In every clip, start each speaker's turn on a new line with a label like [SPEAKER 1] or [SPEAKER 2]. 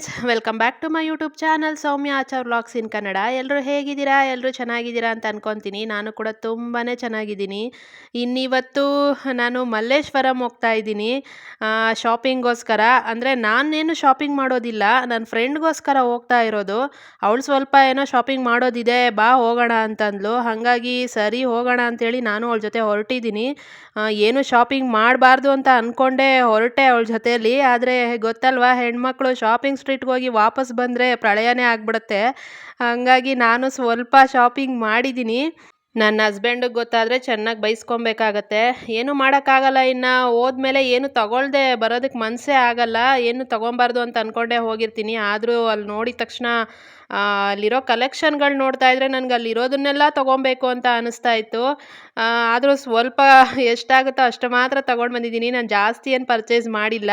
[SPEAKER 1] Friends, welcome back to my YouTube channel Soumya Achar vlogs in Kannada. ಎಲ್ಲರೂ ಹೇಗಿದ್ದೀರಾ? ಎಲ್ಲರೂ ಚೆನ್ನಾಗಿದ್ದೀರಾ ಅಂತ ಅನ್ಕೊತೀನಿ. ನಾನು ಕೂಡ ತುಂಬಾ ಚೆನ್ನಾಗಿದ್ದೀನಿ. ಇನ್ನಿವತ್ತು ನಾನು ಮಲ್ಲೇಶ್ವರಂ ಹೋಗ್ತಾ ಇದ್ದೀನಿ ಶಾಪಿಂಗೋಸ್ಕರ. ಅಂದರೆ ನಾನೇನು ಶಾಪಿಂಗ್ ಮಾಡೋದಿಲ್ಲ, ನನ್ನ ಫ್ರೆಂಡ್ಗೋಸ್ಕರ ಹೋಗ್ತಾ ಇರೋದು. ಅವಳು ಸ್ವಲ್ಪ ಏನೋ ಶಾಪಿಂಗ್ ಮಾಡೋದಿದೆ, ಬಾ ಹೋಗೋಣ ಅಂತಂದ್ಲು. ಹಾಗಾಗಿ ಸರಿ ಹೋಗೋಣ ಅಂತೇಳಿ ನಾನು ಅವಳ ಜೊತೆ ಹೊರಟಿದ್ದೀನಿ. ಏನು ಶಾಪಿಂಗ್ ಮಾಡಬಾರ್ದು ಅಂತ ಅಂದ್ಕೊಂಡೆ ಹೊರಟೆ ಅವಳ ಜೊತೆಯಲ್ಲಿ. ಆದರೆ ಗೊತ್ತಲ್ವಾ, ಹೆಣ್ಮಕ್ಳು ಶಾಪಿಂಗ್ ಸ್ಟ್ರೀಟ್ಗೆ ಹೋಗಿ ವಾಪಸ್ ಬಂದರೆ ಪ್ರಳಯನೇ ಆಗಿಬಿಡುತ್ತೆ. ಹಾಗಾಗಿ ನಾನು ಸ್ವಲ್ಪ ಶಾಪಿಂಗ್ ಮಾಡಿದ್ದೀನಿ. ನನ್ನ ಹಸ್ಬೆಂಡಿಗೆ ಗೊತ್ತಾದರೆ ಚೆನ್ನಾಗಿ ಬೈಸ್ಕೊಬೇಕಾಗತ್ತೆ. ಏನು ಮಾಡೋಕ್ಕಾಗಲ್ಲ, ಇನ್ನು ಹೋದ್ಮೇಲೆ ಏನು ತಗೊಳ್ದೆ ಬರೋದಕ್ಕೆ ಮನಸ್ಸೇ ಆಗಲ್ಲ. ಏನು ತೊಗೊಬಾರ್ದು ಅಂತ ಅಂದ್ಕೊಂಡೇ ಹೋಗಿರ್ತೀನಿ. ಆದರೂ ಅಲ್ಲಿ ನೋಡಿದ ತಕ್ಷಣ ಅಲ್ಲಿರೋ ಕಲೆಕ್ಷನ್ಗಳು ನೋಡ್ತಾ ಇದ್ರೆ ನನಗೆ ಅಲ್ಲಿರೋದನ್ನೆಲ್ಲ ತೊಗೊಬೇಕು ಅಂತ ಅನ್ನಿಸ್ತಾ ಇತ್ತು. ಆದರೂ ಸ್ವಲ್ಪ ಎಷ್ಟಾಗುತ್ತೋ ಅಷ್ಟು ಮಾತ್ರ ತೊಗೊಂಡು ಬಂದಿದ್ದೀನಿ. ನಾನು ಜಾಸ್ತಿ ಏನು ಪರ್ಚೇಸ್ ಮಾಡಿಲ್ಲ.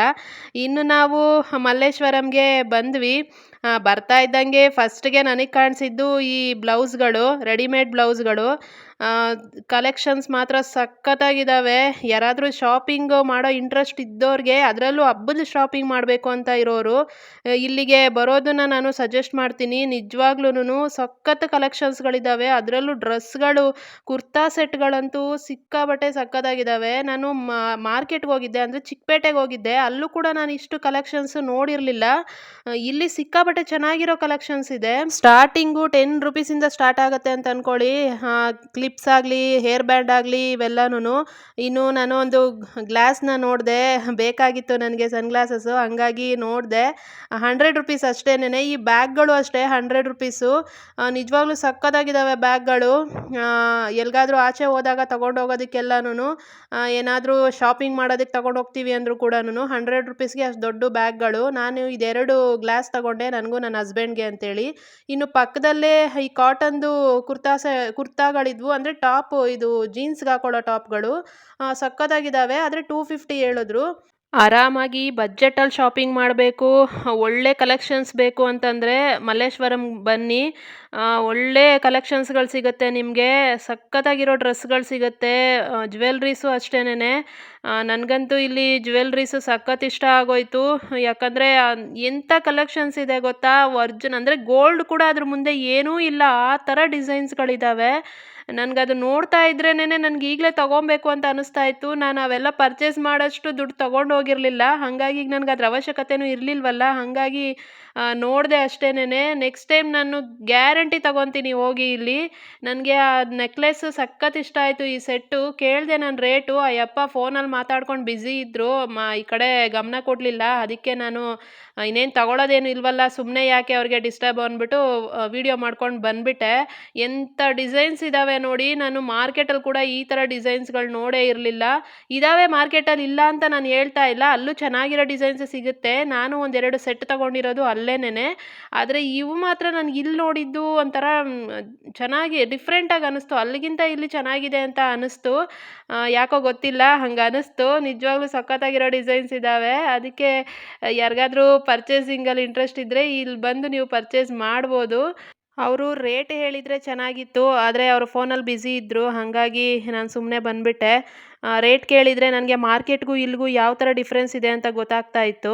[SPEAKER 1] ಇನ್ನು ನಾವು ಮಲ್ಲೇಶ್ವರಂಗೆ ಬಂದ್ವಿ. ಬರ್ತಾ ಇದ್ದಂಗೆ ಫಸ್ಟ್ಗೆ ನನಗೆ ಕಾಣಿಸಿದ್ದು ಈ ಬ್ಲೌಸ್ಗಳು, ರೆಡಿಮೇಡ್ ಬ್ಲೌಸ್ಗಳು. ಕಲೆಕ್ಷನ್ಸ್ ಮಾತ್ರ ಸಖತ್ತಾಗಿದ್ದಾವೆ. ಯಾರಾದರೂ ಶಾಪಿಂಗ್ ಮಾಡೋ ಇಂಟ್ರೆಸ್ಟ್ ಇದ್ದೋರಿಗೆ, ಅದರಲ್ಲೂ ಹಬ್ಬದ ಶಾಪಿಂಗ್ ಮಾಡಬೇಕು ಅಂತ ಇರೋರು ಇಲ್ಲಿಗೆ ಬರೋದನ್ನು ನಾನು ಸಜೆಸ್ಟ್ ಮಾಡ್ತೀನಿ. ನಿಜವಾಗ್ಲೂ ಸಖತ್ ಕಲೆಕ್ಷನ್ಸ್ಗಳಿದ್ದಾವೆ. ಅದರಲ್ಲೂ ಡ್ರೆಸ್ಗಳು, ಕುರ್ತಾ ಸೆಟ್ಗಳಂತೂ ಸಿಕ್ಕಾಬಟ್ಟೆ ಸಖತ್ತಾಗಿದ್ದಾವೆ. ನಾನು ಮಾರ್ಕೆಟ್ಗೆ ಹೋಗಿದ್ದೆ, ಅಂದರೆ ಚಿಕ್ಕಪೇಟೆಗೆ ಹೋಗಿದ್ದೆ. ಅಲ್ಲೂ ಕೂಡ ನಾನು ಇಷ್ಟು ಕಲೆಕ್ಷನ್ಸ್ ನೋಡಿರಲಿಲ್ಲ. ಇಲ್ಲಿ ಸಿಕ್ಕಾಬಟ್ಟೆ ಚೆನ್ನಾಗಿರೋ ಕಲೆಕ್ಷನ್ಸ್ ಇದೆ. ಸ್ಟಾರ್ಟಿಂಗು 10 ರುಪೀಸಿಂದ ಸ್ಟಾರ್ಟ್ ಆಗುತ್ತೆ ಅಂತ ಅಂದ್ಕೊಳ್ಳಿ. ಕ್ಲಿಪ್ಸ್ ಆಗಲಿ, ಹೇರ್ ಬ್ಯಾಂಡ್ ಆಗಲಿ, ಇವೆಲ್ಲನೂ. ಇನ್ನು ನಾನು ಒಂದು ಗ್ಲಾಸ್ನ ನೋಡಿದೆ, ಬೇಕಾಗಿತ್ತು ನನಗೆ ಸನ್ಗ್ಲಾಸಸ್ಸು. ಹಂಗಾಗಿ ನೋಡಿದೆ. 100 ರುಪೀಸ್ ಅಷ್ಟೇನೆ. ಈ ಬ್ಯಾಗ್ಗಳು ಅಷ್ಟೇ 100 ರುಪೀಸು. ನಿಜವಾಗ್ಲೂ ಸಕ್ಕತ್ತಾಗಿದ್ದಾವೆ ಬ್ಯಾಗ್ಗಳು. ಎಲ್ಲಿಗಾದ್ರೂ ಆಚೆ ಹೋದಾಗ ತೊಗೊಂಡು ಹೋಗೋದಕ್ಕೆಲ್ಲನೂ, ಏನಾದರೂ ಶಾಪಿಂಗ್ ಮಾಡೋದಕ್ಕೆ ತೊಗೊಂಡು ಹೋಗ್ತೀವಿ ಅಂದರೂ ಕೂಡ 100 ರುಪೀಸ್ಗೆ ಅಷ್ಟು ದೊಡ್ಡ ಬ್ಯಾಗ್ಗಳು. ನಾನು ಇದೆರಡು ಗ್ಲಾಸ್ ತೊಗೊಂಡೆ, ನನಗೂ ನನ್ನ ಹಸ್ಬೆಂಡ್ಗೆ ಅಂತೇಳಿ. ಇನ್ನು ಪಕ್ಕದಲ್ಲೇ ಈ ಕಾಟನ್ದು ಕುರ್ತಾಗಳಿದ್ವು, ಅಂದರೆ ಟಾಪು, ಇದು ಜೀನ್ಸ್ಗೆ ಹಾಕೊಳ್ಳೋ ಟಾಪ್ಗಳು. ಸಕ್ಕತ್ತಾಗಿದ್ದಾವೆ. ಆದರೆ 250 ಹೇಳಿದ್ರು. ಆರಾಮಾಗಿ ಬಜೆಟಲ್ಲಿ ಶಾಪಿಂಗ್ ಮಾಡಬೇಕು, ಒಳ್ಳೆ ಕಲೆಕ್ಷನ್ಸ್ ಬೇಕು ಅಂತಂದರೆ ಮಲ್ಲೇಶ್ವರಂ ಬನ್ನಿ. ಒಳ್ಳೆ ಕಲೆಕ್ಷನ್ಸ್ಗಳು ಸಿಗುತ್ತೆ ನಿಮಗೆ. ಸಖತ್ತಾಗಿರೋ ಡ್ರೆಸ್ಗಳು ಸಿಗುತ್ತೆ. ಜ್ಯುವೆಲ್ರೀಸು ಅಷ್ಟೇನೆ. ನನಗಂತೂ ಇಲ್ಲಿ ಜ್ಯುವೆಲ್ರೀಸು ಸಖತ್ ಇಷ್ಟ ಆಗೋಯ್ತು. ಯಾಕಂದರೆ ಎಂಥ ಕಲೆಕ್ಷನ್ಸ್ ಇದೆ ಗೊತ್ತಾ, ಅಂದರೆ ಗೋಲ್ಡ್ ಕೂಡ ಅದ್ರ ಮುಂದೆ ಏನೂ ಇಲ್ಲ, ಆ ಥರ ಡಿಸೈನ್ಸ್ಗಳಿದ್ದಾವೆ. ನನಗದು ನೋಡ್ತಾ ಇದ್ರೇನೆ ನನಗೆ ಈಗಲೇ ತೊಗೊಬೇಕು ಅಂತ ಅನ್ನಿಸ್ತಾ ಇತ್ತು. ನಾನು ಅವೆಲ್ಲ ಪರ್ಚೇಸ್ ಮಾಡೋಷ್ಟು ದುಡ್ಡು ತೊಗೊಂಡು ಹೋಗಿರಲಿಲ್ಲ. ಹಾಗಾಗಿ ಈಗ ನನಗೆ ಅದ್ರ ಅವಶ್ಯಕತೆಯೂ ಇರಲಿಲ್ವಲ್ಲ. ಹಾಗಾಗಿ ನೋಡಿದೆ ಅಷ್ಟೇನೆ. ನೆಕ್ಸ್ಟ್ ಟೈಮ್ ನಾನು ಗ್ಯಾರಂಟಿ ತೊಗೊತೀನಿ ಹೋಗಿ ಇಲ್ಲಿ. ನನಗೆ ಆ ನೆಕ್ಲೆಸ್ ಸಖತ್ ಇಷ್ಟ ಆಯಿತು, ಈ ಸೆಟ್ಟು. ಕೇಳಿದೆ ನಾನು ರೇಟು. ಅಯ್ಯಪ್ಪ ಫೋನಲ್ಲಿ ಮಾತಾಡ್ಕೊಂಡು ಬ್ಯುಸಿ ಇದ್ದರು, ಈ ಕಡೆ ಗಮನ ಕೊಡಲಿಲ್ಲ. ಅದಕ್ಕೆ ನಾನು ಇನ್ನೇನು ತಗೊಳ್ಳೋದೇನು ಇಲ್ವಲ್ಲ, ಸುಮ್ಮನೆ ಯಾಕೆ ಅವ್ರಿಗೆ ಡಿಸ್ಟರ್ಬ್ ಅಂದ್ಬಿಟ್ಟು ವಿಡಿಯೋ ಮಾಡ್ಕೊಂಡು ಬಂದುಬಿಟ್ಟೆ. ಎಂಥ ಡಿಸೈನ್ಸ್ ಇದ್ದಾವೆ ನೋಡಿ. ನಾನು ಮಾರ್ಕೆಟಲ್ಲಿ ಕೂಡ ಈ ಥರ ಡಿಸೈನ್ಸ್ಗಳು ನೋಡೇ ಇರಲಿಲ್ಲ. ಇದ್ದಾವೆ ಮಾರ್ಕೆಟಲ್ಲಿ, ಇಲ್ಲ ಅಂತ ನಾನು ಹೇಳ್ತಾ ಇಲ್ಲ, ಅಲ್ಲೂ ಚೆನ್ನಾಗಿರೋ ಡಿಸೈನ್ಸ್ ಸಿಗುತ್ತೆ. ನಾನು ಒಂದೆರಡು ಸೆಟ್ ತೊಗೊಂಡಿರೋದು ಅಲ್ಲೇನೆ. ಆದರೆ ಇವು ಮಾತ್ರ ನನಗೆ ಇಲ್ಲಿ ನೋಡಿದ್ದು ಒಂಥರ ಚೆನ್ನಾಗಿ ಡಿಫ್ರೆಂಟಾಗಿ ಅನ್ನಿಸ್ತು. ಅಲ್ಲಿಗಿಂತ ಇಲ್ಲಿ ಚೆನ್ನಾಗಿದೆ ಅಂತ ಅನ್ನಿಸ್ತು. ಯಾಕೋ ಗೊತ್ತಿಲ್ಲ, ಹಂಗೆ ಅನ್ನಿಸ್ತು. ನಿಜವಾಗ್ಲೂ ಸಖತ್ತಾಗಿರೋ ಡಿಸೈನ್ಸ್ ಇದ್ದಾವೆ. ಅದಕ್ಕೆ ಯಾರಿಗಾದ್ರೂ ಪರ್ಚೇಸಿಂಗಲ್ಲಿ ಇಂಟ್ರೆಸ್ಟ್ ಇದ್ದರೆ ಇಲ್ಲಿ ಬಂದು ನೀವು ಪರ್ಚೇಸ್ ಮಾಡ್ಬೋದು. ಅವರು ರೇಟ್ ಹೇಳಿದರೆ ಚೆನ್ನಾಗಿತ್ತು, ಆದರೆ ಅವರು ಫೋನಲ್ಲಿ ಬ್ಯುಸಿ ಇದ್ದರು. ಹಾಗಾಗಿ ನಾನು ಸುಮ್ಮನೆ ಬಂದುಬಿಟ್ಟೆ. ರೇಟ್ ಕೇಳಿದರೆ ನನಗೆ ಮಾರ್ಕೆಟ್ಗೂ ಇಲ್ಲಿಗೂ ಯಾವ ಥರ ಡಿಫ್ರೆನ್ಸ್ ಇದೆ ಅಂತ ಗೊತ್ತಾಗ್ತಾ ಇತ್ತು.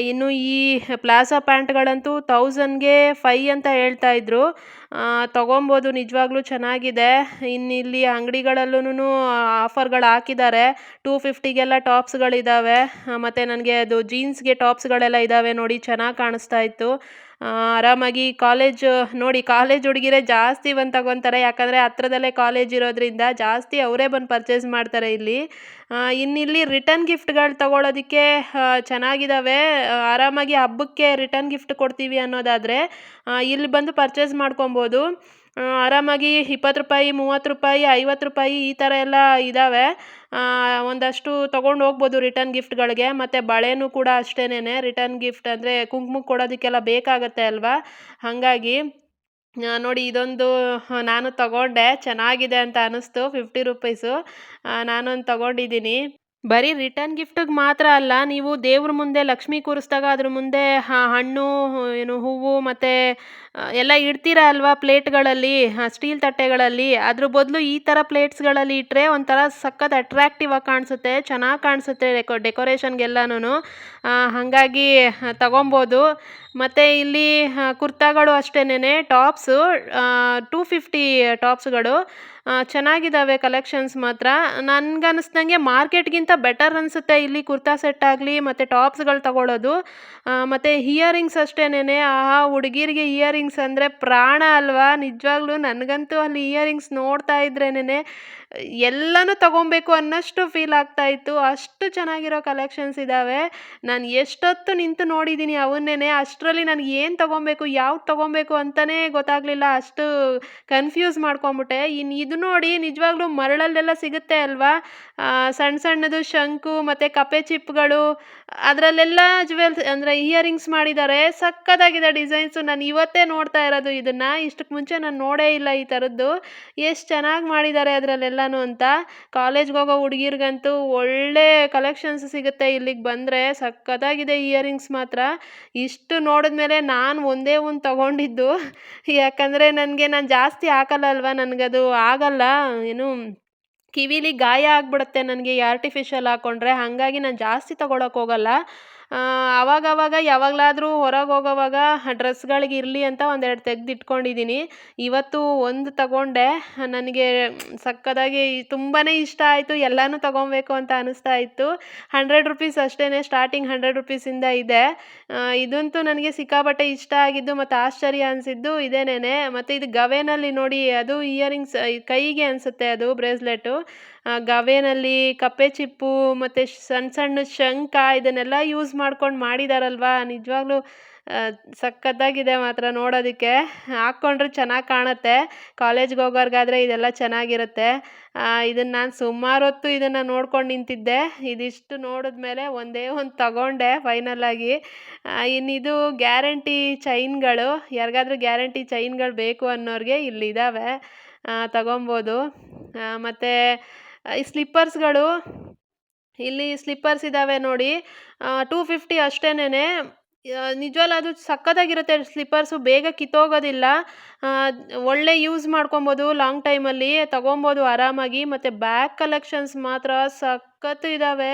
[SPEAKER 1] ಇನ್ನು ಈ ಪ್ಲಾಜಾ ಪ್ಯಾಂಟ್ಗಳಂತೂ 1000ಗೆ 5 ಅಂತ ಹೇಳ್ತಾ ಇದ್ರು. ತೊಗೊಬೋದು, ನಿಜವಾಗ್ಲೂ ಚೆನ್ನಾಗಿದೆ. ಇನ್ನು ಇಲ್ಲಿ ಅಂಗಡಿಗಳಲ್ಲೂ ಆಫರ್ಗಳು ಹಾಕಿದ್ದಾರೆ. 250ಗೆಲ್ಲ ಟಾಪ್ಸ್ಗಳಿದ್ದಾವೆ. ಮತ್ತು ನನಗೆ ಅದು ಜೀನ್ಸ್ಗೆ ಟಾಪ್ಸ್ಗಳೆಲ್ಲ ಇದ್ದಾವೆ ನೋಡಿ, ಚೆನ್ನಾಗಿ ಕಾಣಿಸ್ತಾ ಇತ್ತು. ಆರಾಮಾಗಿ ಕಾಲೇಜ್ ಹುಡುಗಿರೇ ಜಾಸ್ತಿ ಬಂದು ತಗೊತಾರೆ. ಯಾಕಂದರೆ ಹತ್ರದಲ್ಲೇ ಕಾಲೇಜ್ ಇರೋದ್ರಿಂದ ಜಾಸ್ತಿ ಅವರೇ ಬಂದು ಪರ್ಚೇಸ್ ಮಾಡ್ತಾರೆ ಇಲ್ಲಿ. ಇನ್ನಿಲ್ಲಿ ರಿಟರ್ನ್ ಗಿಫ್ಟ್ಗಳು ತೊಗೊಳೋದಕ್ಕೆ ಚೆನ್ನಾಗಿದ್ದಾವೆ. ಆರಾಮಾಗಿ ಹಬ್ಬಕ್ಕೆ ರಿಟರ್ನ್ ಗಿಫ್ಟ್ ಕೊಡ್ತೀವಿ ಅನ್ನೋದಾದರೆ ಇಲ್ಲಿ ಬಂದು ಪರ್ಚೇಸ್ ಮಾಡ್ಕೊಬೋದು. ಆರಾಮಾಗಿ 20 ರೂಪಾಯಿ, 30 ರೂಪಾಯಿ, 50 ರೂಪಾಯಿ ಈ ಥರ ಎಲ್ಲ ಇದ್ದಾವೆ. ಒಂದಷ್ಟು ತೊಗೊಂಡು ಹೋಗ್ಬೋದು ರಿಟರ್ನ್ ಗಿಫ್ಟ್ಗಳಿಗೆ. ಮತ್ತು ಬಳೆನೂ ಕೂಡ ಅಷ್ಟೇನೆ. ರಿಟರ್ನ್ ಗಿಫ್ಟ್ ಅಂದರೆ ಕುಂಕುಮಕ್ಕೆ ಕೊಡೋದಕ್ಕೆಲ್ಲ ಬೇಕಾಗತ್ತೆ ಅಲ್ವಾ. ಹಾಗಾಗಿ ನೋಡಿ, ಇದೊಂದು ನಾನು ತಗೊಂಡೆ, ಚೆನ್ನಾಗಿದೆ ಅಂತ ಅನ್ನಿಸ್ತು. 50 ರುಪೀಸು. ನಾನೊಂದು ತಗೊಂಡಿದ್ದೀನಿ. ಬರೀ ರಿಟರ್ನ್ ಗಿಫ್ಟಿಗೆ ಮಾತ್ರ ಅಲ್ಲ, ನೀವು ದೇವ್ರ ಮುಂದೆ ಲಕ್ಷ್ಮಿ ಕೂರಿಸಿದಾಗ ಅದ್ರ ಮುಂದೆ ಹಣ್ಣು, ಹೂವು ಮತ್ತು ಎಲ್ಲ ಇಡ್ತೀರಾ ಅಲ್ವಾ ಪ್ಲೇಟ್‌ಗಳಲ್ಲಿ, ಸ್ಟೀಲ್ ತಟ್ಟೆಗಳಲ್ಲಿ, ಅದ್ರ ಬದಲು ಈ ಥರ ಪ್ಲೇಟ್ಸ್‌ಗಳಲ್ಲಿ ಇಟ್ಟರೆ ಒಂಥರ ಸಖತ್ ಅಟ್ರಾಕ್ಟಿವ್ ಆಗಿ ಕಾಣಿಸುತ್ತೆ, ಚೆನ್ನಾಗಿ ಕಾಣಿಸುತ್ತೆ ಡೆಕೋರೇಷನ್‌ಗೆಲ್ಲನೂ. ಹಾಗಾಗಿ ತಗೊಬೋದು. ಮತ್ತು ಇಲ್ಲಿ ಕುರ್ತಾಗಳು ಅಷ್ಟೇನೆ ಟಾಪ್ಸು 250 ಟಾಪ್ಸ್‌ಗಳು ಚೆನ್ನಾಗಿದ್ದಾವೆ ಕಲೆಕ್ಷನ್ಸ್ ಮಾತ್ರ. ನನ್ಗನ್ಸ್ದಂಗೆ ಮಾರ್ಕೆಟ್‌ಗಿಂತ ಬೆಟರ್ ಅನಿಸುತ್ತೆ ಇಲ್ಲಿ ಕುರ್ತಾ ಸೆಟ್ ಆಗಲಿ ಮತ್ತು ಟಾಪ್ಸ್‌ಗಳು ತಗೊಳ್ಳೋದು. ಮತ್ತು ಇಯರಿಂಗ್ಸ್ ಅಷ್ಟೇನೆ, ಆಹಾ! ಹುಡುಗಿರಿಗೆ ಇಯರಿಂಗ್ಸ್ ಅಂದರೆ ಪ್ರಾಣ ಅಲ್ವಾ? ನಿಜವಾಗ್ಲೂ ನನಗಂತೂ ಅಲ್ಲಿ ಇಯರಿಂಗ್ಸ್ ನೋಡ್ತಾ ಇದ್ರೇನೆ ಎಲ್ಲನೂ ತಗೊಬೇಕು ಅನ್ನೋಷ್ಟು ಫೀಲ್ ಆಗ್ತಾ ಇತ್ತು. ಅಷ್ಟು ಚೆನ್ನಾಗಿರೋ ಕಲೆಕ್ಷನ್ಸ್ ಇದ್ದಾವೆ. ನಾನು ಎಷ್ಟೊತ್ತು ನಿಂತು ನೋಡಿದ್ದೀನಿ ಅವನ್ನೇನೆ. ಅಷ್ಟರಲ್ಲಿ ನನಗೆ ಏನು ತಗೊಬೇಕು, ಯಾವ್ದು ತಗೊಬೇಕು ಅಂತಲೇ ಗೊತ್ತಾಗಲಿಲ್ಲ. ಅಷ್ಟು ಕನ್‌ಫ್ಯೂಸ್ ಮಾಡ್ಕೊಂಬಿಟ್ಟೆ. ಇನ್ನು ಇದು ನೋಡಿ ನಿಜವಾಗ್ಲೂ ಮರಳಲ್ಲೆಲ್ಲ ಸಿಗುತ್ತೆ ಅಲ್ವಾ? ಸಣ್ಣ ಸಣ್ಣದು ಶಂಕು ಮತ್ತು ಕಪೆ ಚಿಪ್‌ಗಳು ಅದರಲ್ಲೆಲ್ಲ ಅಂದರೆ ಇಯರಿಂಗ್ಸ್ ಮಾಡಿದ್ದಾರೆ. ಸಖತ್ತಾಗಿದೆ ಡಿಸೈನ್ಸು. ನಾನು ಇವತ್ತೇ ನೋಡ್ತಾ ಇರೋದು ಇದನ್ನ. ಇಷ್ಟಕ್ಕೆ ಮುಂಚೆ ನಾನು ನೋಡೇ ಇಲ್ಲ ಈ ಥರದ್ದು. ಎಷ್ಟು ಚೆನ್ನಾಗಿ ಮಾಡಿದ್ದಾರೆ ಅದರಲ್ಲೆಲ್ಲನೂ ಅಂತ. ಕಾಲೇಜ್‌ಗೆ ಹೋಗೋ ಹುಡುಗಿರ್ಗಂತೂ ಒಳ್ಳೆ ಕಲೆಕ್ಷನ್ಸ್ ಸಿಗುತ್ತೆ ಇಲ್ಲಿಗೆ ಬಂದರೆ. ಸಖತ್ತಾಗಿದೆ ಇಯರಿಂಗ್ಸ್ ಮಾತ್ರ. ಇಷ್ಟು ನೋಡಿದ್ಮೇಲೆ ನಾನು ಒಂದೇ ಒಂದು ತಗೊಂಡಿದ್ದು. ಯಾಕಂದರೆ ನಾನು ಜಾಸ್ತಿ ಹಾಕಲ್ಲ ಅಲ್ವಾ, ನನಗದು ಆಗಲ್ಲ. ಏನು ಕಿವಿಲಿ ಗಾಯ ಆಗ್ಬಿಡುತ್ತೆ ನನಗೆ ಈ ಆರ್ಟಿಫಿಷಿಯಲ್ ಹಾಕ್ಕೊಂಡ್ರೆ. ಹಾಗಾಗಿ ನಾನು ಜಾಸ್ತಿ ತಗೊಳಕ್ಕೆ ಹೋಗಲ್ಲ. ಅವಾಗವಾಗ ಯಾವಾಗಲಾದರೂ ಹೊರಗೆ ಹೋಗೋವಾಗ ಡ್ರೆಸ್ಗಳಿಗೆ ಇರಲಿ ಅಂತ ಒಂದೆರಡು ತೆಗೆದಿಟ್ಕೊಂಡಿದ್ದೀನಿ. ಇವತ್ತು ಒಂದು ತಗೊಂಡೆ. ನನಗೆ ಸಖತ್ತಾಗಿ ತುಂಬಾ ಇಷ್ಟ ಆಯಿತು. ಎಲ್ಲನೂ ತಗೊಬೇಕು ಅಂತ ಅನಿಸ್ತಾ ಇತ್ತು. ₹100 ಅಷ್ಟೇನೆ, ಸ್ಟಾರ್ಟಿಂಗ್ ₹100 ಇದೆ. ಇದಂತೂ ನನಗೆ ಸಿಕ್ಕಾಪಟ್ಟೆ ಇಷ್ಟ ಆಗಿದ್ದು ಮತ್ತು ಆಶ್ಚರ್ಯ ಅನಿಸಿದ್ದು ಇದೇನೇನೆ. ಮತ್ತು ಇದು ಗವೆನಲ್ಲಿ ನೋಡಿ, ಅದು ಇಯರಿಂಗ್ಸ್ ಕೈಗೆ ಅನಿಸುತ್ತೆ ಅದು ಬ್ರೇಸ್ಲೆಟು. ಗವೆನಲ್ಲಿ ಕಪ್ಪೆ ಚಿಪ್ಪು ಮತ್ತು ಸಣ್ಣ ಸಣ್ಣ ಶಂಖ ಇದನ್ನೆಲ್ಲ ಯೂಸ್ ಮಾಡ್ಕೊಂಡು ಮಾಡಿದಾರಲ್ವಾ, ನಿಜವಾಗ್ಲೂ ಸಖತ್ತಾಗಿದೆ ಮಾತ್ರ ನೋಡೋದಕ್ಕೆ. ಹಾಕ್ಕೊಂಡ್ರೆ ಚೆನ್ನಾಗಿ ಕಾಣುತ್ತೆ. ಕಾಲೇಜ್‌ಗೆ ಹೋಗೋರ್ಗಾದ್ರೆ ಇದೆಲ್ಲ ಚೆನ್ನಾಗಿರುತ್ತೆ. ಇದನ್ನು ನಾನು ಸುಮಾರು ಹೊತ್ತು ಇದನ್ನು ನೋಡ್ಕೊಂಡು ನಿಂತಿದ್ದೆ. ಇದಿಷ್ಟು ನೋಡಿದ್ಮೇಲೆ ಒಂದೇ ಒಂದು ತಗೊಂಡೆ ಫೈನಲಾಗಿ. ಇನ್ನಿದು ಗ್ಯಾರಂಟಿ ಚೈನ್‌ಗಳು, ಯಾರಿಗಾದ್ರೂ ಗ್ಯಾರಂಟಿ ಚೈನ್‌ಗಳು ಬೇಕು ಅನ್ನೋರಿಗೆ ಇಲ್ಲಿದ್ದಾವೆ, ತಗೊಬೋದು. ಮತ್ತು ಈ ಸ್ಲಿಪ್ಪರ್ಸ್‌ಗಳು, ಇಲ್ಲಿ ಸ್ಲಿಪ್ಪರ್ಸ್ ಇದ್ದಾವೆ ನೋಡಿ. 250 ಅಷ್ಟೇನೆ. ನಿಜವಾಗ್ಲೂ ಅದು ಸಖತ್ತಾಗಿರುತ್ತೆ ಸ್ಲಿಪ್ಪರ್ಸು, ಬೇಗ ಕಿತ್ತೋಗೋದಿಲ್ಲ. ಒಳ್ಳೆ ಯೂಸ್ ಮಾಡ್ಕೊಬೋದು, ಲಾಂಗ್ ಟೈಮಲ್ಲಿ ತಗೊಬೋದು ಆರಾಮಾಗಿ. ಮತ್ತು ಬ್ಯಾಗ್ ಕಲೆಕ್ಷನ್ಸ್ ಮಾತ್ರ ಸಖತ್ತು ಇದ್ದಾವೆ.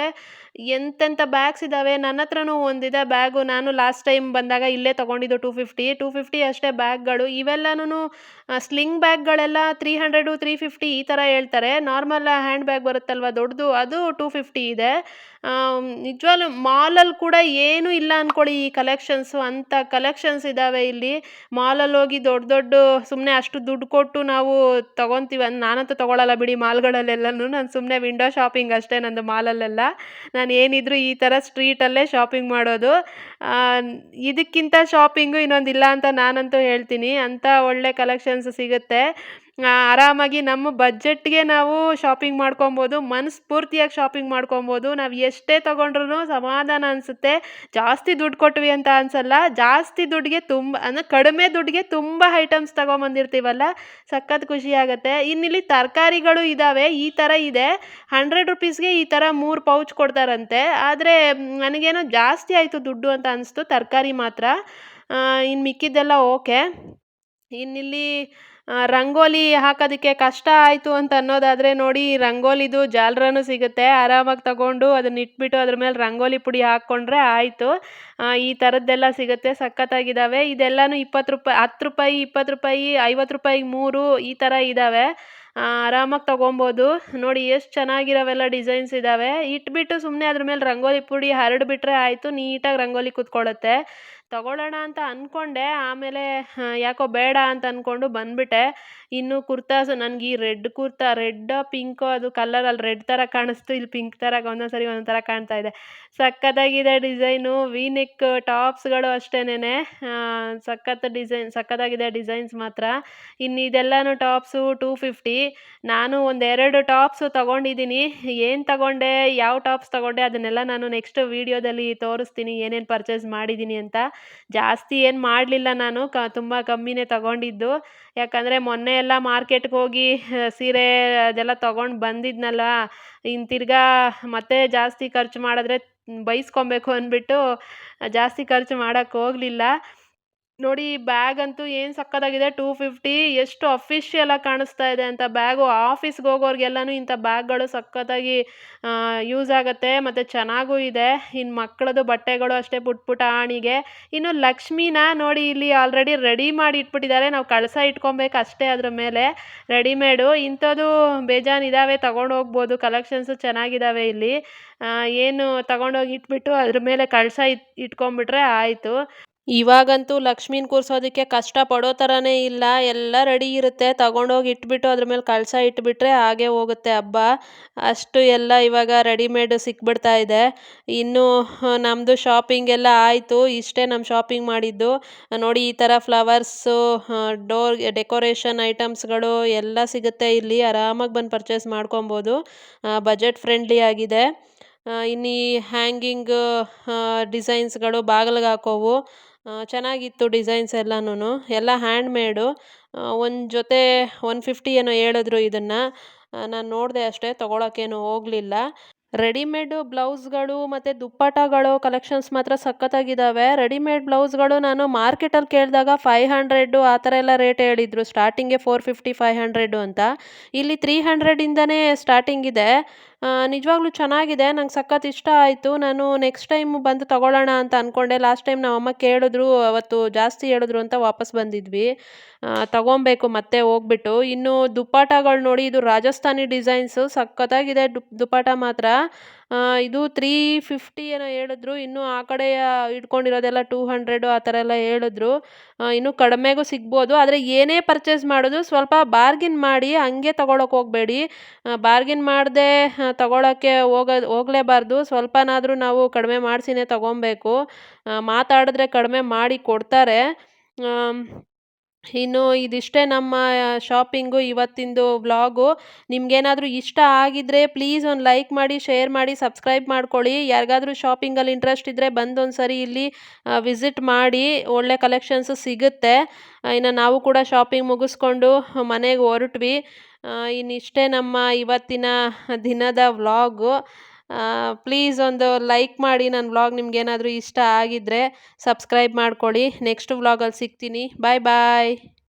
[SPEAKER 1] ಎಂತೆಂಥ ಬ್ಯಾಗ್ಸ್ ಇದ್ದಾವೆ. ನನ್ನ ಹತ್ರನೂ ಒಂದಿದೆ ಬ್ಯಾಗು. ನಾನು ಲಾಸ್ಟ್ ಟೈಮ್ ಬಂದಾಗ ಇಲ್ಲೇ ತಗೊಂಡಿದ್ದು 250 ಅಷ್ಟೇ ಬ್ಯಾಗ್ಗಳು. ಇವೆಲ್ಲನೂ ಸ್ಲಿಂಗ್ ಬ್ಯಾಗ್ಗಳೆಲ್ಲ 300, 350 ಈ ಥರ ಹೇಳ್ತಾರೆ. ನಾರ್ಮಲ್ ಹ್ಯಾಂಡ್ ಬ್ಯಾಗ್ ಬರುತ್ತಲ್ವ ದೊಡ್ಡದು, ಅದು 250 ಇದೆ. ನಿಜವಾಗ್ಲೂ ಮಾಲಲ್ಲಿ ಕೂಡ ಏನೂ ಇಲ್ಲ ಅಂದ್ಕೊಳ್ಳಿ ಈ ಕಲೆಕ್ಷನ್ಸು, ಅಂಥ ಕಲೆಕ್ಷನ್ಸ್ ಇದ್ದಾವೆ ಇಲ್ಲಿ. ಮಾಲಲ್ಲಿ ಹೋಗಿ ದೊಡ್ಡ ದೊಡ್ಡ ಸುಮ್ಮನೆ ಅಷ್ಟು ದುಡ್ಡು ಕೊಟ್ಟು ನಾವು ತೊಗೊತೀವಿ. ನಾನಂತೂ ತೊಗೊಳಲ್ಲ ಬಿಡಿ ಮಾಲ್ಗಳಲ್ಲೆಲ್ಲನೂ. ನಾನು ಸುಮ್ಮನೆ ವಿಂಡೋ ಶಾಪಿಂಗ್ ಅಷ್ಟೇ ನಂದು ಮಾಲಲ್ಲೆಲ್ಲ. ನಾನು ಏನಿದ್ರೂ ಈ ಥರ ಸ್ಟ್ರೀಟಲ್ಲೇ ಶಾಪಿಂಗ್ ಮಾಡೋದು. ಇದಕ್ಕಿಂತ ಶಾಪಿಂಗು ಇನ್ನೊಂದಿಲ್ಲ ಅಂತ ನಾನಂತೂ ಹೇಳ್ತೀನಿ. ಅಂಥ ಒಳ್ಳೆ ಕಲೆಕ್ಷನ್ಸ್ ಸಿಗುತ್ತೆ. ಆರಾಮಾಗಿ ನಮ್ಮ ಬಜೆಟ್‌ಗೆ ನಾವು ಶಾಪಿಂಗ್ ಮಾಡ್ಕೊಬೋದು. ಮನಸ್ಫೂರ್ತಿಯಾಗಿ ಶಾಪಿಂಗ್ ಮಾಡ್ಕೊಬೋದು. ನಾವು ಎಷ್ಟೇ ತೊಗೊಂಡ್ರೂ ಸಮಾಧಾನ ಅನಿಸುತ್ತೆ. ಜಾಸ್ತಿ ದುಡ್ಡು ಕೊಟ್ವಿ ಅಂತ ಅನಿಸಲ್ಲ. ಜಾಸ್ತಿ ದುಡ್ಡಿಗೆ ಅಂದರೆ ಕಡಿಮೆ ದುಡ್ಡಿಗೆ ತುಂಬ ಐಟಮ್ಸ್ ತಗೊಂಬಂದಿರ್ತೀವಲ್ಲ, ಸಖತ್ ಖುಷಿ ಆಗುತ್ತೆ. ಇನ್ನಿಲ್ಲಿ ತರಕಾರಿಗಳು ಇದ್ದಾವೆ. ಈ ಥರ ಇದೆ, ₹100ಗೆ ಈ ಥರ 3 ಪೌಚ್ ಕೊಡ್ತಾರಂತೆ. ಆದರೆ ನನಗೇನೋ ಜಾಸ್ತಿ ಆಯಿತು ದುಡ್ಡು ಅಂತ ಅನಿಸ್ತು ತರಕಾರಿ ಮಾತ್ರ. ಇನ್ನು ಮಿಕ್ಕಿದ್ದೆಲ್ಲ ಓಕೆ. ಇನ್ನಿಲ್ಲಿ ರಂಗೋಲಿ ಹಾಕೋದಕ್ಕೆ ಕಷ್ಟ ಆಯಿತು ಅಂತ ಅನ್ನೋದಾದರೆ ನೋಡಿ, ರಂಗೋಲಿದು ಜಾಲರನೂ ಸಿಗುತ್ತೆ. ಆರಾಮಾಗಿ ತಗೊಂಡು ಅದನ್ನ ಇಟ್ಬಿಟ್ಟು ಅದ್ರ ಮೇಲೆ ರಂಗೋಲಿ ಪುಡಿ ಹಾಕ್ಕೊಂಡ್ರೆ ಆಯಿತು. ಈ ಥರದ್ದೆಲ್ಲ ಸಿಗುತ್ತೆ, ಸಖತ್ತಾಗಿದ್ದಾವೆ. ಇದೆಲ್ಲನೂ ₹20, ₹10, ₹20, ₹50 3 ಈ ಥರ ಇದ್ದಾವೆ. ಆರಾಮಾಗಿ ತಗೊಬೋದು. ನೋಡಿ ಎಷ್ಟು ಚೆನ್ನಾಗಿರೋವೆಲ್ಲ ಡಿಸೈನ್ಸ್ ಇದ್ದಾವೆ. ಇಟ್ಬಿಟ್ಟು ಸುಮ್ಮನೆ ಅದ್ರ ಮೇಲೆ ರಂಗೋಲಿ ಪುಡಿ ಹರಡ್ಬಿಟ್ರೆ ಆಯಿತು, ನೀಟಾಗಿ ರಂಗೋಲಿ ಕೂತ್ಕೊಳ್ಳುತ್ತೆ. ತಗೊಳ್ಳೋಣ ಅಂತ ಅಂದ್ಕೊಂಡೆ, ಆಮೇಲೆ ಯಾಕೋ ಬೇಡ ಅಂತ ಅಂದ್ಕೊಂಡು ಬಂದ್ಬಿಟ್ಟೆ. ಇನ್ನು ಕುರ್ತಾಸು ನನಗೆ ಈ ರೆಡ್ ಕುರ್ತಾ, ರೆಡ್ಡೋ ಪಿಂಕೋ ಅದು ಕಲರಲ್ಲಿ ರೆಡ್ ಥರ ಕಾಣಿಸ್ತು, ಇಲ್ಲಿ ಪಿಂಕ್ ಥರ ಒಂದೊಂದು ಸರಿ ಒಂದೊಂದು ಥರ ಕಾಣ್ತಾ ಇದೆ. ಸಖತ್ತಾಗಿದೆ ಡಿಸೈನು. ವಿ ನೆಕ್ ಟಾಪ್ಸ್ಗಳು ಅಷ್ಟೇನೆ, ಸಖತ್ ಡಿಸೈನ್, ಸಖತ್ತಾಗಿದೆ ಡಿಸೈನ್ಸ್ ಮಾತ್ರ. ಇನ್ನು ಇದೆಲ್ಲನೂ ಟಾಪ್ಸು 250. ನಾನು ಒಂದೆರಡು ಟಾಪ್ಸು ತಗೊಂಡಿದ್ದೀನಿ. ಏನು ತಗೊಂಡೆ, ಯಾವ ಟಾಪ್ಸ್ ತಗೊಂಡೆ ಅದನ್ನೆಲ್ಲ ನಾನು ನೆಕ್ಸ್ಟ್ ವೀಡಿಯೋದಲ್ಲಿ ತೋರಿಸ್ತೀನಿ, ಏನೇನು ಪರ್ಚೇಸ್ ಮಾಡಿದ್ದೀನಿ ಅಂತ. ಜಾಸ್ತಿ ಏನು ಮಾಡಲಿಲ್ಲ ನಾನು, ತುಂಬ ಕಮ್ಮಿನೇ ತಗೊಂಡಿದ್ದು. ಯಾಕಂದರೆ ಮೊನ್ನೆ ಎಲ್ಲ ಮಾರ್ಕೆಟ್ಗೆ ಹೋಗಿ ಸೀರೆ ಅದೆಲ್ಲ ತಗೊಂಡು ಬಂದಿದ್ನಲ್ಲ, ಇನ್ನು ತಿರ್ಗಾ ಮತ್ತೆ ಜಾಸ್ತಿ ಖರ್ಚು ಮಾಡಿದ್ರೆ ಬೈಸ್ಕೊಬೇಕು ಅಂದ್ಬಿಟ್ಟು ಜಾಸ್ತಿ ಖರ್ಚು ಮಾಡೋಕ್ಕೆ ಹೋಗಲಿಲ್ಲ. ನೋಡಿ ಈ ಬ್ಯಾಗ್ ಅಂತೂ ಏನು ಸಕ್ಕತ್ತಾಗಿದೆ. 250 ಎಷ್ಟು ಅಫಿಷಿಯಲ್ ಆಗಿ ಕಾಣಿಸ್ತಾ ಇದೆ ಅಂತ ಬ್ಯಾಗು. ಆಫೀಸ್‌ಗೆ ಹೋಗೋರ್ಗೆಲ್ಲನೂ ಇಂಥ ಬ್ಯಾಗ್‌ಗಳು ಸಖತ್ತಾಗಿ ಯೂಸ್ ಆಗತ್ತೆ. ಮತ್ತೆ ಚೆನ್ನಾಗೂ ಇದೆ. ಇನ್ನು ಮಕ್ಕಳದು ಬಟ್ಟೆಗಳು ಅಷ್ಟೇ ಪುಟ್ ಪುಟಾಣಿಗೆ. ಇನ್ನು ಲಕ್ಷ್ಮಿನ ನೋಡಿ ಇಲ್ಲಿ ಆಲ್ರೆಡಿ ರೆಡಿ ಮಾಡಿ ಇಟ್ಬಿಟ್ಟಿದ್ದಾರೆ. ನಾವು ಕಳಸ ಇಟ್ಕೊಬೇಕು ಅಷ್ಟೇ ಅದ್ರ ಮೇಲೆ. ರೆಡಿಮೇಡು ಇಂಥದ್ದು ಬೇಜಾನ್ ಇದಾವೆ, ತಗೊಂಡು ಹೋಗ್ಬೋದು. ಕಲೆಕ್ಷನ್ಸು ಚೆನ್ನಾಗಿದ್ದಾವೆ ಇಲ್ಲಿ. ಏನು ತಗೊಂಡೋಗಿ ಇಟ್ಬಿಟ್ಟು ಅದ್ರ ಮೇಲೆ ಕಳಸ ಇಟ್ಕೊಂಡ್ಬಿಟ್ರೆ ಆಯಿತು. ಇವಾಗಂತೂ ಲಕ್ಷ್ಮೀನ ಕೂರ್ಸೋದಕ್ಕೆ ಕಷ್ಟ ಪಡೋ ಥರನೇ ಇಲ್ಲ. ಎಲ್ಲ ರೆಡಿ ಇರುತ್ತೆ. ತಗೊಂಡೋಗಿ ಇಟ್ಬಿಟ್ಟು ಅದ್ರ ಮೇಲೆ ಕಳಸ ಇಟ್ಬಿಟ್ರೆ ಹಾಗೇ ಹೋಗುತ್ತೆ ಹಬ್ಬ. ಅಷ್ಟು ಎಲ್ಲ ಇವಾಗ ರೆಡಿಮೇಡ್ ಸಿಕ್ಬಿಡ್ತಾ ಇದೆ. ಇನ್ನು ನಮ್ಮದು ಶಾಪಿಂಗ್ ಎಲ್ಲ ಆಯಿತು. ಇಷ್ಟೇ ನಮ್ಮ ಶಾಪಿಂಗ್ ಮಾಡಿದ್ದು. ನೋಡಿ ಈ ಥರ ಫ್ಲವರ್ಸು, ಡೋರ್ ಡೆಕೋರೇಷನ್ ಐಟಮ್ಸ್ಗಳು ಎಲ್ಲ ಸಿಗುತ್ತೆ ಇಲ್ಲಿ. ಆರಾಮಾಗಿ ಬಂದು ಪರ್ಚೇಸ್ ಮಾಡ್ಕೊಬೋದು. ಬಜೆಟ್ ಫ್ರೆಂಡ್ಲಿ ಆಗಿದೆ. ಇನ್ನು ಈ ಹ್ಯಾಂಗಿಂಗ್ ಡಿಸೈನ್ಸ್ಗಳು ಬಾಗಿಲಿಗೆ ಹಾಕೋವು ಚೆನ್ನಾಗಿತ್ತು ಡಿಸೈನ್ಸ್ ಎಲ್ಲನೂ. ಎಲ್ಲ ಹ್ಯಾಂಡ್ಮೇಡು. ಒಂದು ಜೊತೆ 150 ಏನೋ ಹೇಳಿದ್ರು ಇದನ್ನು. ನಾನು ನೋಡಿದೆ ಅಷ್ಟೇ, ತೊಗೊಳಕ್ಕೇನು ಹೋಗಲಿಲ್ಲ. ರೆಡಿಮೇಡು ಬ್ಲೌಸ್ಗಳು ಮತ್ತು ದುಪ್ಪಟ್ಟಗಳು ಕಲೆಕ್ಷನ್ಸ್ ಮಾತ್ರ ಸಖತ್ತಾಗಿದ್ದಾವೆ. ರೆಡಿಮೇಡ್ ಬ್ಲೌಸ್ಗಳು ನಾನು ಮಾರ್ಕೆಟಲ್ಲಿ ಕೇಳಿದಾಗ 500 ಆ ಥರ ಎಲ್ಲ ರೇಟ್ ಹೇಳಿದರು. ಸ್ಟಾರ್ಟಿಂಗೇ 450, 500 ಅಂತ. ಇಲ್ಲಿ 300 ಇಂದನೇ ಸ್ಟಾರ್ಟಿಂಗ್ ಇದೆ. ನಿಜವಾಗ್ಲೂ ಚೆನ್ನಾಗಿದೆ. ನಂಗೆ ಸಖತ್ ಇಷ್ಟ ಆಯಿತು. ನಾನು ನೆಕ್ಸ್ಟ್ ಟೈಮ್ ಬಂದು ತಗೊಳ್ಳೋಣ ಅಂತ ಅಂದ್ಕೊಂಡೆ. ಲಾಸ್ಟ್ ಟೈಮ್ ನಮ್ಮಮ್ಮ ಕೇಳಿದ್ರು, ಅವತ್ತು ಜಾಸ್ತಿ ಹೇಳಿದ್ರು ಅಂತ ವಾಪಸ್ ಬಂದಿದ್ವಿ. ತಗೊಬೇಕು ಮತ್ತೆ ಹೋಗ್ಬಿಟ್ಟು. ಇನ್ನು ದುಪ್ಪಟ್ಟಗಳು ನೋಡಿ, ಇದು ರಾಜಸ್ಥಾನಿ ಡಿಸೈನ್ಸು ಸಖತ್ತಾಗಿದೆ ದುಪ್ಪಟ್ಟ ಮಾತ್ರ. ಇದು 350 ಏನೋ ಹೇಳಿದ್ರು. ಇನ್ನು ಆ ಕಡೆ ಇಟ್ಕೊಂಡಿರೋದೆಲ್ಲ 200 ಆ ಥರ ಎಲ್ಲ ಹೇಳಿದ್ರು. ಇನ್ನೂ ಕಡಿಮೆಗೂ ಸಿಗ್ಬೋದು. ಆದರೆ ಏನೇ ಪರ್ಚೇಸ್ ಮಾಡೋದು ಸ್ವಲ್ಪ ಬಾರ್ಗಿನ್ ಮಾಡಿ, ಹಂಗೆ ತಗೊಳಕ್ಕೆ ಹೋಗಬೇಡಿ. ಬಾರ್ಗಿನ್ ಮಾಡದೆ ತಗೊಳಕ್ಕೆ ಹೋಗಲೇಬಾರ್ದು. ಸ್ವಲ್ಪನಾದರೂ ನಾವು ಕಡಿಮೆ ಮಾಡಿಸಿನೇ ತಗೊಬೇಕು. ಮಾತಾಡಿದ್ರೆ ಕಡಿಮೆ ಮಾಡಿ ಕೊಡ್ತಾರೆ. ಇನ್ನು ಇದಿಷ್ಟೇ ನಮ್ಮ ಶಾಪಿಂಗು ಇವತ್ತಿಂದು ವ್ಲಾಗು. ನಿಮಗೇನಾದರೂ ಇಷ್ಟ ಆಗಿದ್ದರೆ ಪ್ಲೀಸ್ ಒಂದು ಲೈಕ್ ಮಾಡಿ, ಶೇರ್ ಮಾಡಿ, ಸಬ್ಸ್ಕ್ರೈಬ್ ಮಾಡ್ಕೊಳ್ಳಿ. ಯಾರಿಗಾದ್ರೂ ಶಾಪಿಂಗಲ್ಲಿ ಇಂಟ್ರೆಸ್ಟ್ ಇದ್ದರೆ ಬಂದು ಒಂದು ಸರಿ ಇಲ್ಲಿ ವಿಸಿಟ್ ಮಾಡಿ. ಒಳ್ಳೆ ಕಲೆಕ್ಷನ್ಸು ಸಿಗುತ್ತೆ. ಇನ್ನು ನಾವು ಕೂಡ ಶಾಪಿಂಗ್ ಮುಗಿಸ್ಕೊಂಡು ಮನೆಗೆ ಹೊರಟ್ವಿ. ಇನ್ನಿಷ್ಟೇ ನಮ್ಮ ಇವತ್ತಿನ ದಿನದ ವ್ಲಾಗು. ಪ್ಲೀಸ್ ಒಂದು ಲೈಕ್ ಮಾಡಿ. ನನ್ನ ವ್ಲಾಗ್ ನಿಮಗೇನಾದರೂ ಇಷ್ಟ ಆಗಿದ್ದರೆ ಸಬ್ಸ್ಕ್ರೈಬ್ ಮಾಡ್ಕೊಳ್ಳಿ. ನೆಕ್ಸ್ಟ್ ವ್ಲಾಗಲ್ಲಿ ಸಿಗ್ತೀನಿ. ಬಾಯ್ ಬಾಯ್.